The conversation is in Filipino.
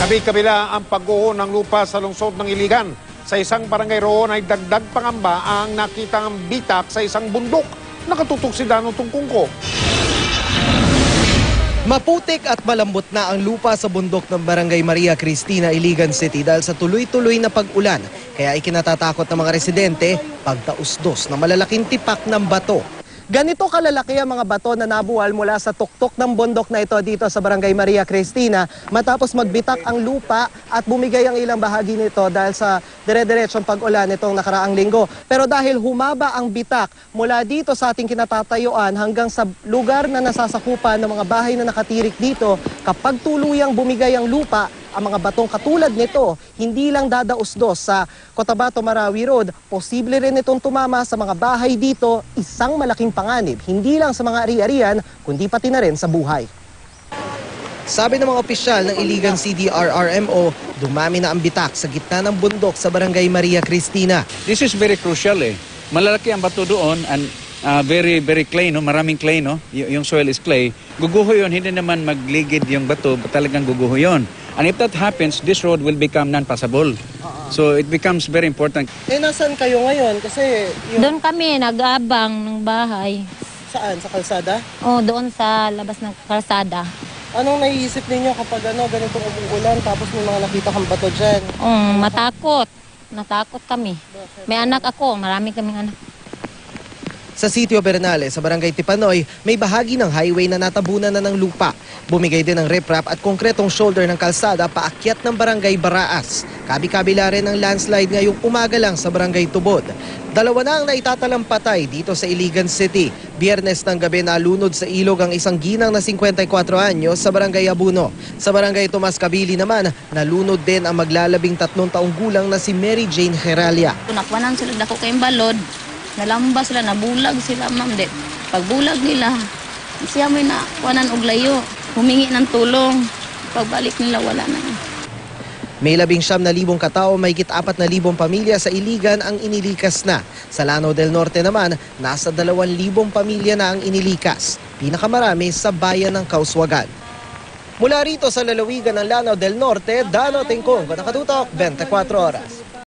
Kabi-kabila ang pag-uho ng lupa sa lungsod ng Iligan. Sa isang barangay roon ay dagdag pangamba ang nakitang bitak sa isang bundok. Nakatutok si Dano Tungkungko. Maputik at malambot na ang lupa sa bundok ng Barangay Maria Cristina, Iligan City dahil sa tuloy-tuloy na pag-ulan. Kaya ikinatatakot ng mga residente pagtausdos ng malalaking tipak ng bato. Ganito kalalaki ang mga bato na nabuwal mula sa tuktok ng bundok na ito dito sa Barangay Maria Cristina matapos magbitak ang lupa at bumigay ang ilang bahagi nito dahil sa dire-diretsong pag-ulan nitong nakaraang linggo. Pero dahil humaba ang bitak mula dito sa ating kinatatayuan hanggang sa lugar na nasasakupan ng mga bahay na nakatirik dito, kapag tuluyang bumigay ang lupa, ang mga batong katulad nito, hindi lang dadausdos sa Cotabato Marawi Road, posible rin itong tumama sa mga bahay dito, isang malaking panganib, hindi lang sa mga ari-arian, kundi pati na rin sa buhay. Sabi ng mga opisyal ng Iligan CDRRMO, dumami na ang bitak sa gitna ng bundok sa Barangay Maria Cristina. This is very crucial eh. Malalaki ang bato doon and very clay, no? Maraming clay, no? Yung soil is clay. Guguho yun, hindi naman magligid yung bato, talagang guguho yun. And if that happens, this road will become non-passable. So it becomes very important. Eh, nasan kayo ngayon? Kasi Doon kami nag-aabang ng bahay. Saan? Sa kalsada? O, doon sa labas ng kalsada. Anong naiisip ninyo kapag ganitong umuulan tapos may mga nakita kang bato dyan? Matakot. Natakot kami. May anak ako. Marami kaming anak. Sa Sitio Bernales, sa Barangay Tipanoy, may bahagi ng highway na natabunan na ng lupa. Bumigay din ng riprap at konkretong shoulder ng kalsada paakyat ng Barangay Baraas. Kabi-kabila rin ng landslide ngayong umaga lang sa Barangay Tubod. Dalawa na ang naitatalang-patay dito sa Iligan City. Biyernes ng gabi nalunod sa ilog ang isang ginang na 54 anyos sa Barangay Abuno. Sa Barangay Tomas Cabili naman, nalunod din ang maglalabing 3 taong gulang na si Mary Jane Heralia. Nakwanan sila dako kayong balod. Nalamba sila, nabulag sila, ma'am. Pagbulag nila, siya may nakwanan og layo. Humingi ng tulong. Pagbalik nila, wala na. May 19,000 katao, may 4,000 pamilya sa Iligan ang inilikas na. Sa Lanao del Norte naman, nasa 2,000 pamilya na ang inilikas. Pinakamarami sa bayan ng Kauswagan. Mula rito sa lalawigan ng Lanao del Norte, Dano Tungkungko, nakatutok 24 oras.